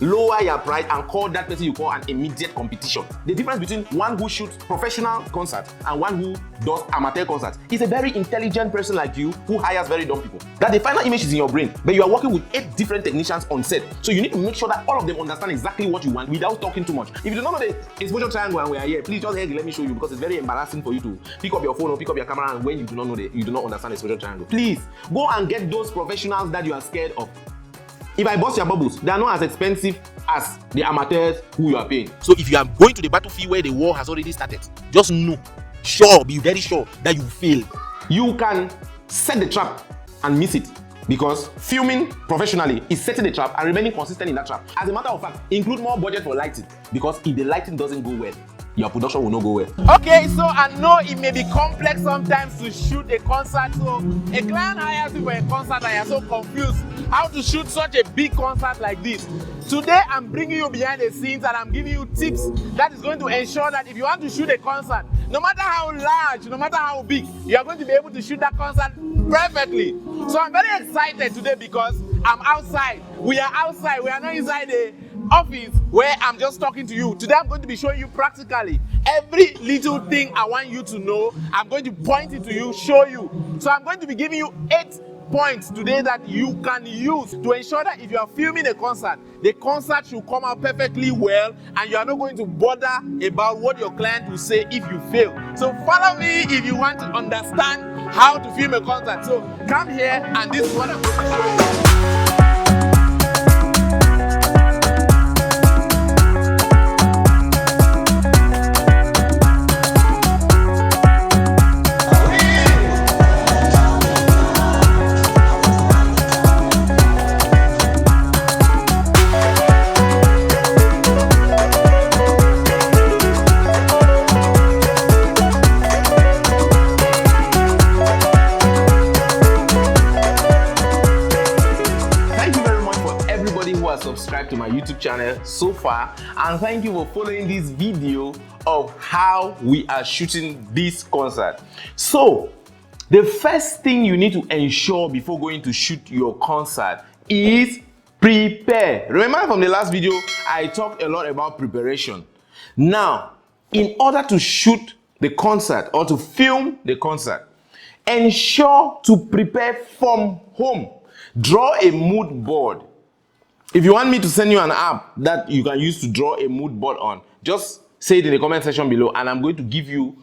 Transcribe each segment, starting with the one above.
lower your pride and call that person you call an immediate competition. The difference between one who shoots professional concerts and one who does amateur concerts is a very intelligent person like you who hires very dumb people. That the final image is in your brain, but you are working with 8 different technicians on set. So you need to make sure that all of them understand exactly what you want without talking too much. If you do not know the exposure triangle and we are here, please just let me show you, because it's very embarrassing for you to pick up your phone or pick up your camera and when you do not know you do not understand the exposure triangle. Please go and get those professionals that you are scared of. If I bust your bubbles, they are not as expensive as the amateurs who you are paying. So if you are going to the battlefield where the war has already started, just know, be very sure that you fail. You can set the trap and miss it, because filming professionally is setting the trap and remaining consistent in that trap. As a matter of fact, include more budget for lighting, because if the lighting doesn't go well, your production will not go well. Okay, so I know it may be complex sometimes to shoot a concert. So a client hires you for a concert and you're so confused how to shoot such a big concert like this. Today, I'm bringing you behind the scenes and I'm giving you tips that is going to ensure that if you want to shoot a concert, no matter how large, no matter how big, you are going to be able to shoot that concert perfectly. So I'm very excited today because I'm outside. We are outside. We are not inside the office where I'm just talking to you. Today I'm going to be showing you practically every little thing I want you to know. I'm going to point it to you, show you. So I'm going to be giving you 8 points today that you can use to ensure that if you are filming a concert, the concert should come out perfectly well and you are not going to bother about what your client will say if you fail. So follow me if you want to understand how to film a concert. So come here and this is what I'm going to show you. Subscribe to my YouTube channel so far, and thank you for following this video of how we are shooting this concert. So the first thing you need to ensure before going to shoot your concert is prepare. Remember from the last video I talked a lot about preparation. Now, in order to shoot the concert or to film the concert, ensure to prepare from home. Draw a mood board. If you want me to send you an app that you can use to draw a mood board on, just say it in the comment section below and I'm going to give you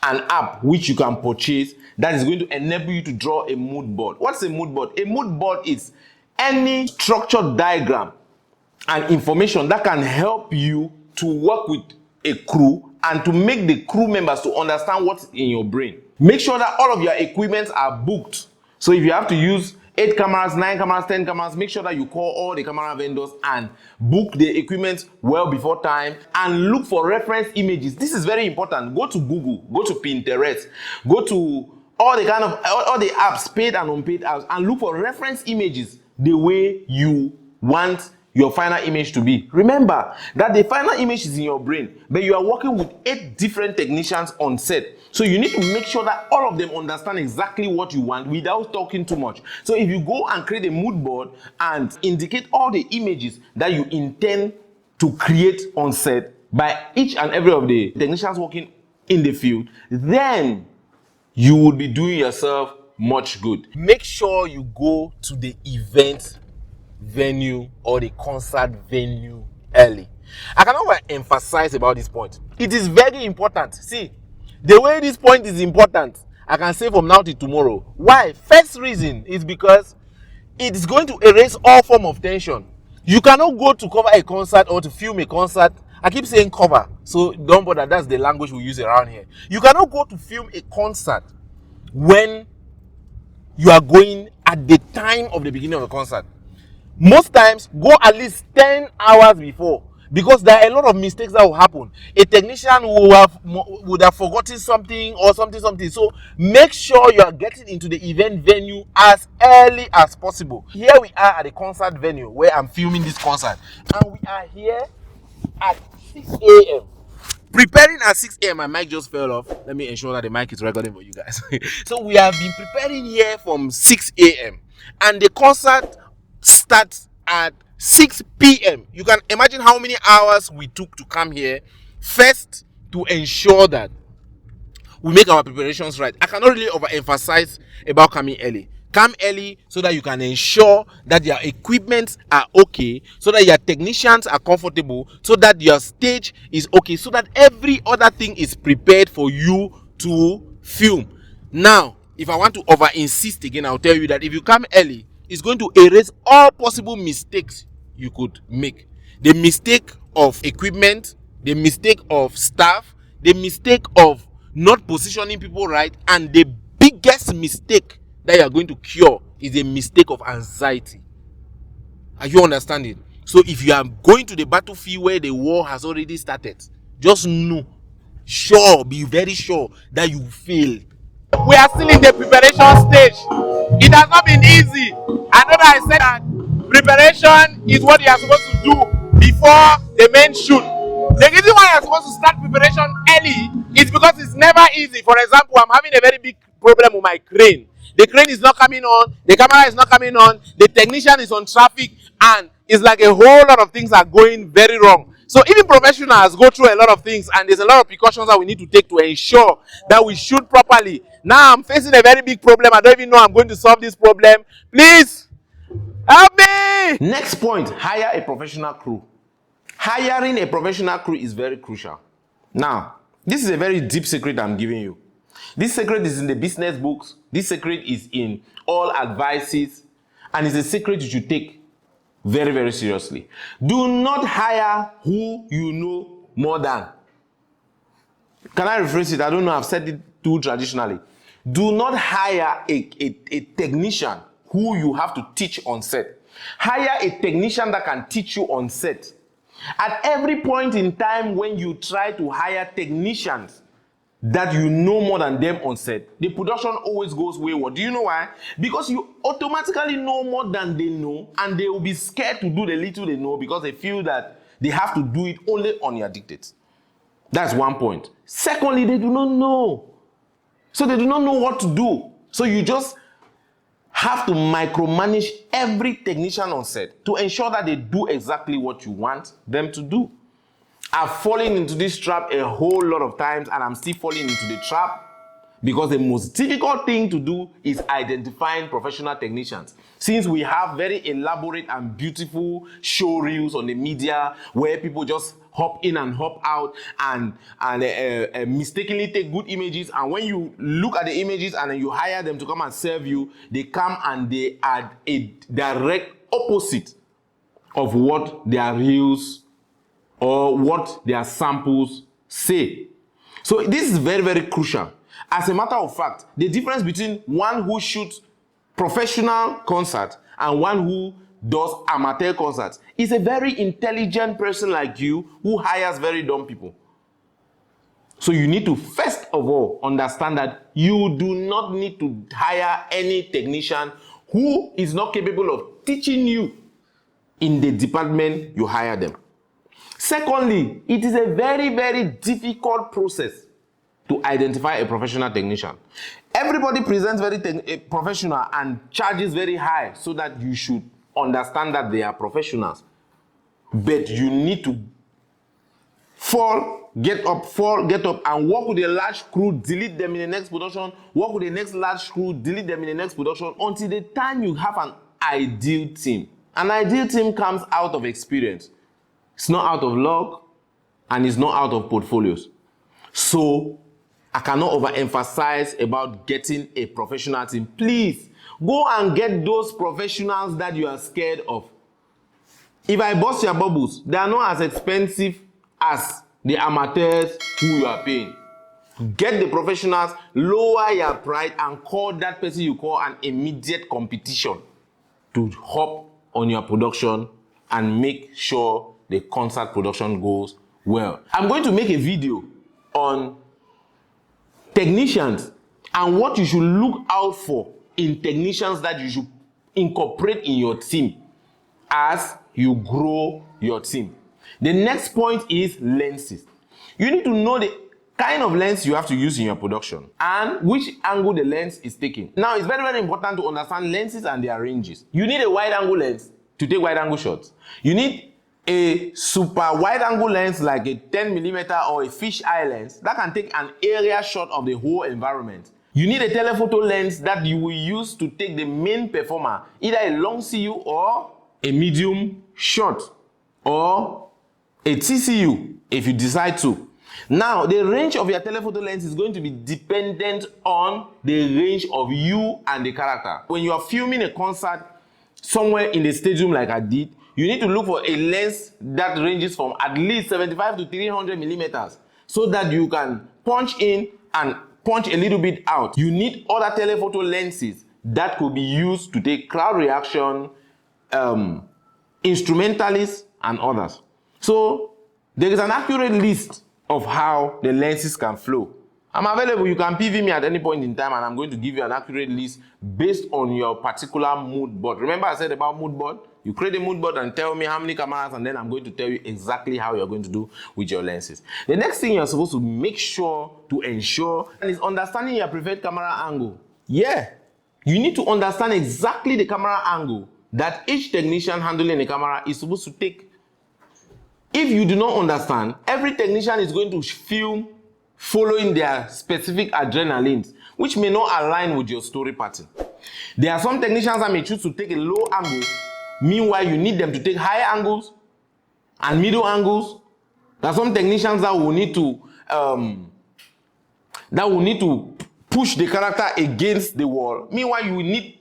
an app which you can purchase that is going to enable you to draw a mood board. What's a mood board? A mood board is any structured diagram and information that can help you to work with a crew and to make the crew members to understand what's in your brain. Make sure that all of your equipment are booked. So if you have to use 8 cameras, 9 cameras, 10 cameras, make sure that you call all the camera vendors and book the equipment well before time and look for reference images. This is very important. Go to Google, go to Pinterest, go to all the apps, paid and unpaid apps, and look for reference images the way you want your final image to be. Remember that the final image is in your brain, but you are working with 8 different technicians on set. So you need to make sure that all of them understand exactly what you want without talking too much. So if you go and create a mood board and indicate all the images that you intend to create on set by each and every of the technicians working in the field, then you will be doing yourself much good. Make sure you go to the event venue or the concert venue early. I cannot emphasize about this point. It is very important. See, the way this point is important, I can say from now till tomorrow. Why? First reason is because it is going to erase all form of tension. You cannot go to cover a concert or to film a concert. I keep saying cover, so don't bother. That's the language we use around here. You cannot go to film a concert when you are going at the time of the beginning of the concert. Most times, go at least 10 hours before, because there are a lot of mistakes that will happen. A technician would have forgotten something or something. So make sure you are getting into the event venue as early as possible. Here we are at the concert venue where I'm filming this concert, and we are here at 6 a.m. Preparing at 6 a.m. My mic just fell off. Let me ensure that the mic is recording for you guys. So we have been preparing here from 6 a.m. and the concert starts at 6 p.m. You can imagine how many hours we took to come here. First, to ensure that we make our preparations right. I cannot really overemphasize about coming early. Come early so that you can ensure that your equipment are okay, so that your technicians are comfortable, so that your stage is okay, so that every other thing is prepared for you to film. Now, if I want to over insist again, I'll tell you that if you come early, it's going to erase all possible mistakes you could make. The mistake of equipment, the mistake of staff, the mistake of not positioning people right, and the biggest mistake that you are going to cure is a mistake of anxiety. Are you understanding? So if you are going to the battlefield where the war has already started, just know, be very sure that you fail. We are still in the preparation stage. It has not been easy. I know that I said that preparation is what you are supposed to do before the main shoot. The reason why you are supposed to start preparation early is because it's never easy. For example, I'm having a very big problem with my crane. The crane is not coming on, the camera is not coming on, the technician is on traffic, and it's like a whole lot of things are going very wrong. So even professionals go through a lot of things, and there's a lot of precautions that we need to take to ensure that we shoot properly. Now I'm facing a very big problem. I don't even know I'm going to solve this problem. Please help me. Next point, hire a professional crew. Hiring a professional crew is very crucial. Now, this is a very deep secret I'm giving you. This secret is in the business books. This secret is in all advices, and it's a secret you should take very, very seriously. Do not hire who you know more than. Can I rephrase it? I don't know. I've said it too traditionally. Do not hire a technician who you have to teach on set. Hire a technician that can teach you on set. At every point in time when you try to hire technicians that you know more than them on set, the production always goes wayward. Do you know why? Because you automatically know more than they know, and they will be scared to do the little they know because they feel that they have to do it only on your dictates. That's one point. Secondly, they do not know. So they do not know what to do. So you just have to micromanage every technician on set to ensure that they do exactly what you want them to do. I've fallen into this trap a whole lot of times, and I'm still falling into the trap because the most difficult thing to do is identifying professional technicians. Since we have very elaborate and beautiful show reels on the media where people just hop in and hop out and mistakenly take good images, and when you look at the images and then you hire them to come and serve you, they come and they are a direct opposite of what their reels or what their samples say. So this is very, very crucial. As a matter of fact, the difference between one who shoots professional concert and one who does amateur concerts is a very intelligent person like you who hires very dumb people. So you need to first of all understand that you do not need to hire any technician who is not capable of teaching you in the department you hire them. Secondly, it is a very, very difficult process to identify a professional technician. Everybody presents very professional and charges very high so that you should understand that they are professionals. But you need to fall, get up, and work with a large crew, delete them in the next production, work with the next large crew, delete them in the next production, until the time you have an ideal team. An ideal team comes out of experience. It's not out of luck, and it's not out of portfolios. So I cannot overemphasize about getting a professional team. Please go and get those professionals that you are scared of. If I bust your bubbles, they are not as expensive as the amateurs who you are paying. Get the professionals, lower your pride, and call that person you call an immediate competition to hop on your production and make sure the concert production goes well. I'm going to make a video on technicians and what you should look out for in technicians that you should incorporate in your team as you grow your team. The next point is lenses. You need to know the kind of lens you have to use in your production and which angle the lens is taking. Now, it's very, very important to understand lenses and their ranges. You need a wide angle lens to take wide angle shots. You need a super wide angle lens like a 10mm or a fisheye lens that can take an area shot of the whole environment. You need a telephoto lens that you will use to take the main performer, either a long CU or a medium shot, or a TCU if you decide to. Now, the range of your telephoto lens is going to be dependent on the range of you and the character. When you are filming a concert somewhere in the stadium like I did, you need to look for a lens that ranges from at least 75 to 300mm so that you can punch in and punch a little bit out. You need other telephoto lenses that could be used to take crowd reaction, instrumentalists, and others. So there is an accurate list of how the lenses can flow. I'm available. You can PV me at any point in time and I'm going to give you an accurate list based on your particular mood board. Remember I said about mood board? You create a mood board and tell me how many cameras, and then I'm going to tell you exactly how you're going to do with your lenses. The next thing you're supposed to make sure to ensure is understanding your preferred camera angle. Yeah, you need to understand exactly the camera angle that each technician handling the camera is supposed to take. If you do not understand, every technician is going to film following their specific adrenalines, which may not align with your story pattern. There are some technicians that may choose to take a low angle. Meanwhile, you need them to take high angles and middle angles. There are some technicians that will need to push the character against the wall. Meanwhile, you need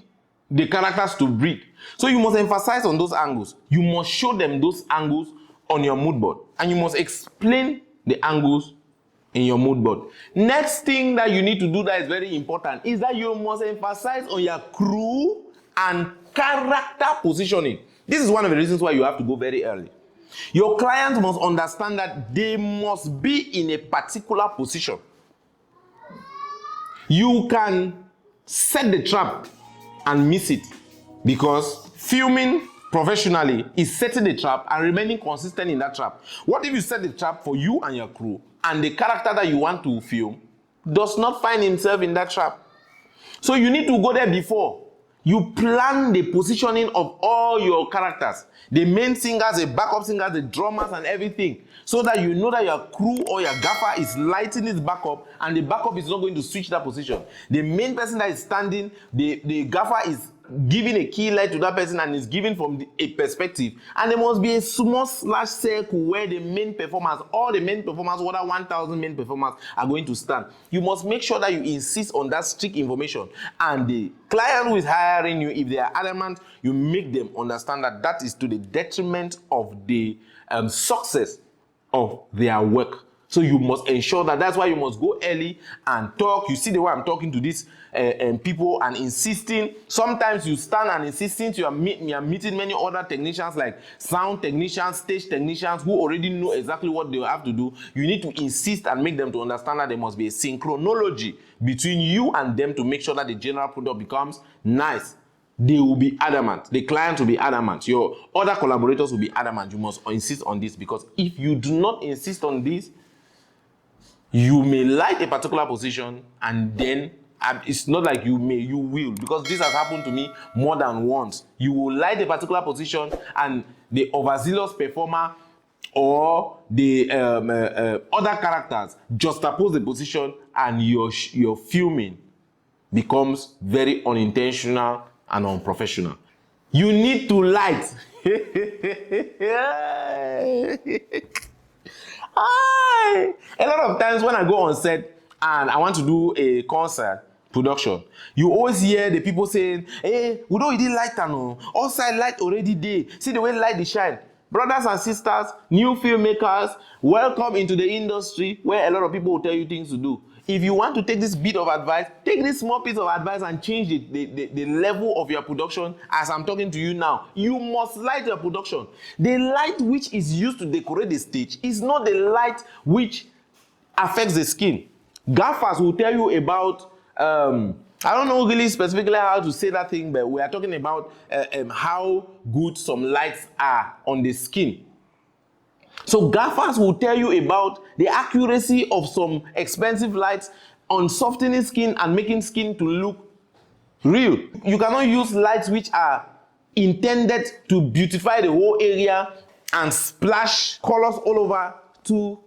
the characters to breathe. So you must emphasize on those angles. You must show them those angles on your mood board, and you must explain the angles in your mood board. Next thing that you need to do that is very important is that you must emphasize on your crew and character positioning. This is one of the reasons why you have to go very early. Your client must understand that they must be in a particular position. You can set the trap and miss it, because filming professionally is setting the trap and remaining consistent in that trap. What if you set the trap for you and your crew, and the character that you want to film does not find himself in that trap? So you need to go there before. You plan the positioning of all your characters, the main singers, the backup singers, the drummers, and everything, so that you know that your crew or your gaffer is lighting his backup, and the backup is not going to switch that position. The main person that is standing, the gaffer is giving a key light to that person and is giving from a perspective, and there must be a small slash circle where the main performers, all the main performers, whether 1,000 main performers, are going to stand. You must make sure that you insist on that strict information, and the client who is hiring you, if they are adamant, you make them understand that that is to the detriment of the success of their work. So you must ensure that. That's why you must go early and talk. You see the way I'm talking to these people and insisting. Sometimes you stand and insist, since you are meeting many other technicians like sound technicians, stage technicians who already know exactly what they have to do. You need to insist and make them to understand that there must be a synchronology between you and them to make sure that the general product becomes nice. They will be adamant. The client will be adamant. Your other collaborators will be adamant. You must insist on this, because if you do not insist on this, you may light a particular position, and then it's not like you will, because this has happened to me more than once. You will light a particular position, and the overzealous performer or the other characters juxtapose the position, and your filming becomes very unintentional and unprofessional. You need to light. A lot of times when I go on set and I want to do a concert production, you always hear the people saying, "Hey, we don't really light no. Outside light already there. See the way light they shine." Brothers and sisters, new filmmakers, welcome into the industry where a lot of people will tell you things to do. If you want to take this bit of advice, take this small piece of advice and change the level of your production. As I'm talking to you now, you must light your production. The light which is used to decorate the stage is not the light which affects the skin. Gaffers will tell you about, I don't know really specifically how to say that thing, but we are talking about how good some lights are on the skin. So gaffers will tell you about the accuracy of some expensive lights on softening skin and making skin to look real. You cannot use lights which are intended to beautify the whole area and splash colors all over to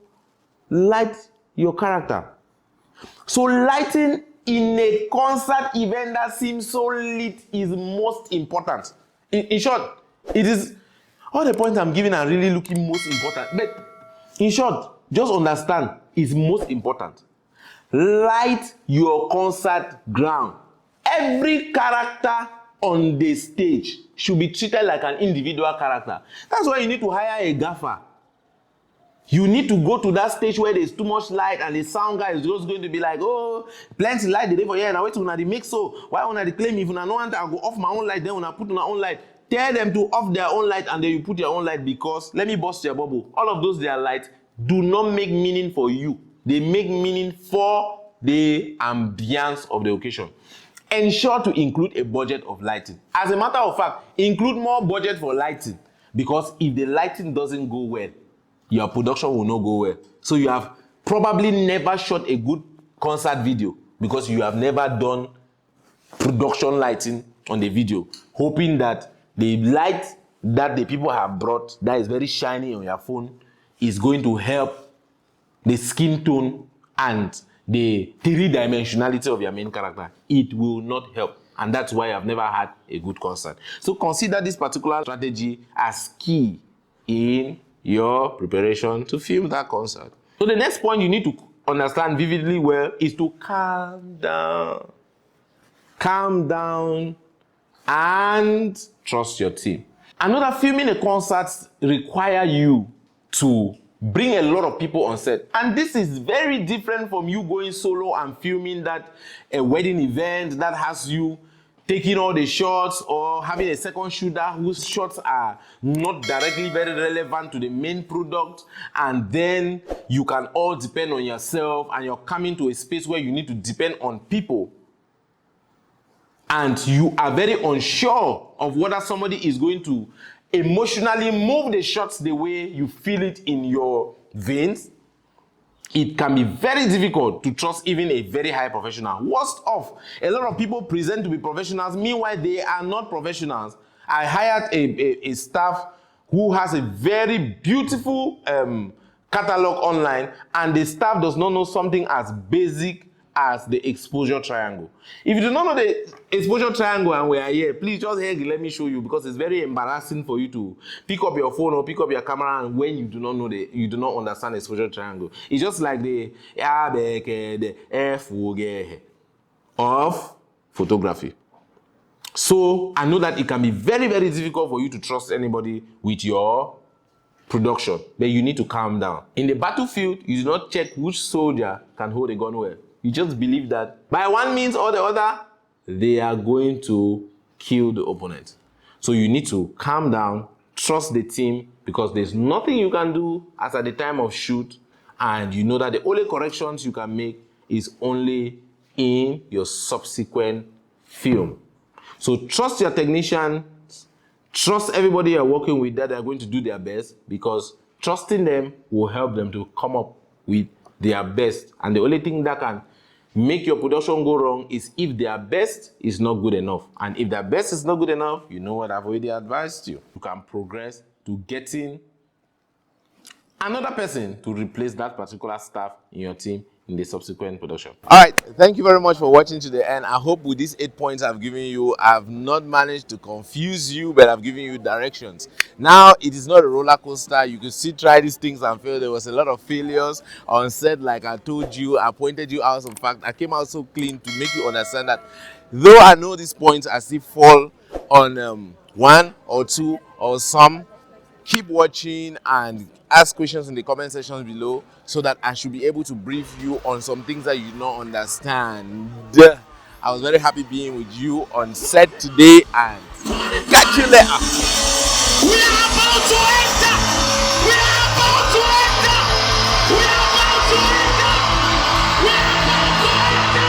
light your character. So lighting in a concert event that seems so lit is most important. In short, it is all the points I'm giving are really looking most important. But in short, just understand it's most important. Light your concert ground. Every character on the stage should be treated like an individual character. That's why you need to hire a gaffer. You need to go to that stage where there's too much light and the sound guy is just going to be like, oh, plenty light the day for here. Now wait till the mix so. Why when I claim if I don't want I'll go off my own light, then when I put on my own light. Tell them to off their own light and then you put your own light because let me bust your bubble. All of those their lights do not make meaning for you. They make meaning for the ambience of the occasion. Ensure to include a budget of lighting. As a matter of fact, include more budget for lighting because if the lighting doesn't go well, your production will not go well. So you have probably never shot a good concert video because you have never done production lighting on the video, hoping that the light that the people have brought that is very shiny on your phone is going to help the skin tone and the three-dimensionality of your main character. It will not help. And that's why I've never had a good concert. So consider this particular strategy as key in your preparation to film that concert. So the next point you need to understand vividly well is to calm down. Calm down and trust your team. I know that filming a concert requires you to bring a lot of people on set. And this is very different from you going solo and filming that a wedding event that has you taking all the shots or having a second shooter whose shots are not directly very relevant to the main product, and then you can all depend on yourself and you're coming to a space where you need to depend on people and you are very unsure of whether somebody is going to emotionally move the shots the way you feel it in your veins. It can be very difficult to trust even a very high professional. Worst off, a lot of people present to be professionals, meanwhile they are not professionals. I hired a staff who has a very beautiful catalog online, and the staff does not know something as basic as the exposure triangle. If you do not know the exposure triangle and we are here, please just let me show you, because it's very embarrassing for you to pick up your phone or pick up your camera and when you do not know you do not understand the exposure triangle. It's just like the F of photography. So I know that it can be very, very difficult for you to trust anybody with your production, but you need to calm down. In the battlefield, you do not check which soldier can hold a gun well. You just believe that by one means or the other, they are going to kill the opponent. So you need to calm down, trust the team, because there's nothing you can do as at the time of shoot, and you know that the only corrections you can make is only in your subsequent film. So trust your technicians, trust everybody you're working with that they're going to do their best, because trusting them will help them to come up with their best. And the only thing that can make your production go wrong is if their best is not good enough. And if their best is not good enough, you know what I've already advised you. You can progress to getting another person to replace that particular staff in your team in the subsequent production. All right, thank you very much for watching to the end. I hope with these 8 points I've given you, I've not managed to confuse you, but I've given you directions. Now, it is not a roller coaster. You could still try these things and fail. There was a lot of failures on set, like I told you. I pointed you out some fact. I came out so clean to make you understand that though I know these points, I still fall on one or two or some. Keep watching and ask questions in the comment sections below so that I should be able to brief you on some things that you don't understand. I was very happy being with you on set today, and catch you later. We are about to enter. We are about to enter. We are about to enter. We are about to enter.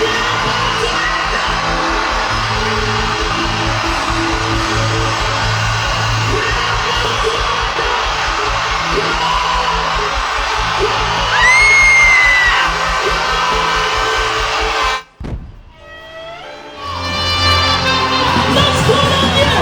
We are about to enter. Let's go!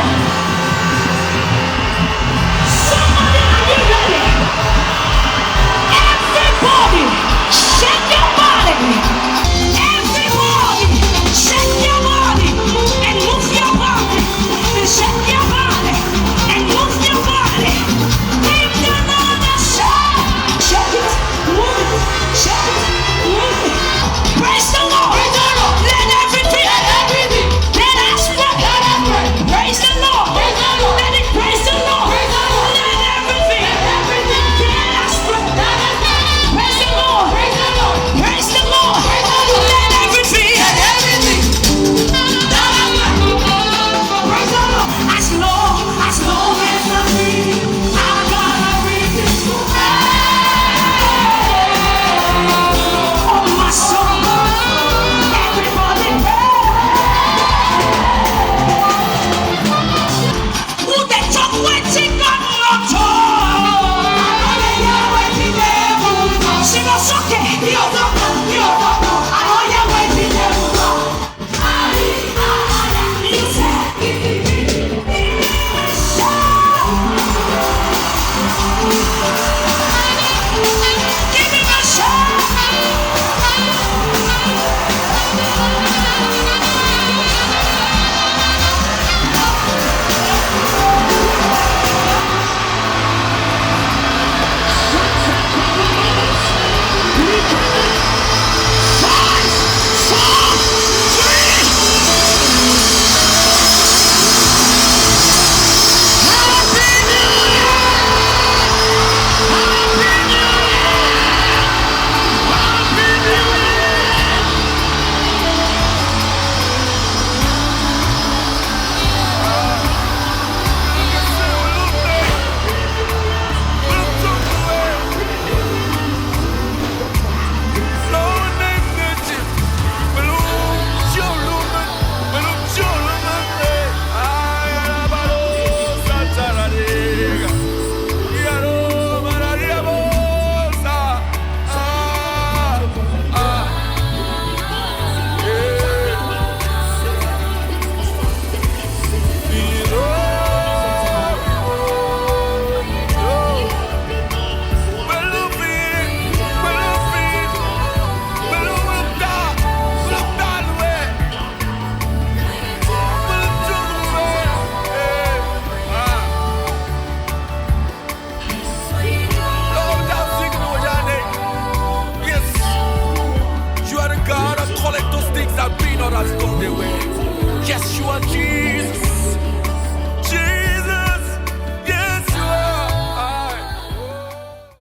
Yeshua Jesus.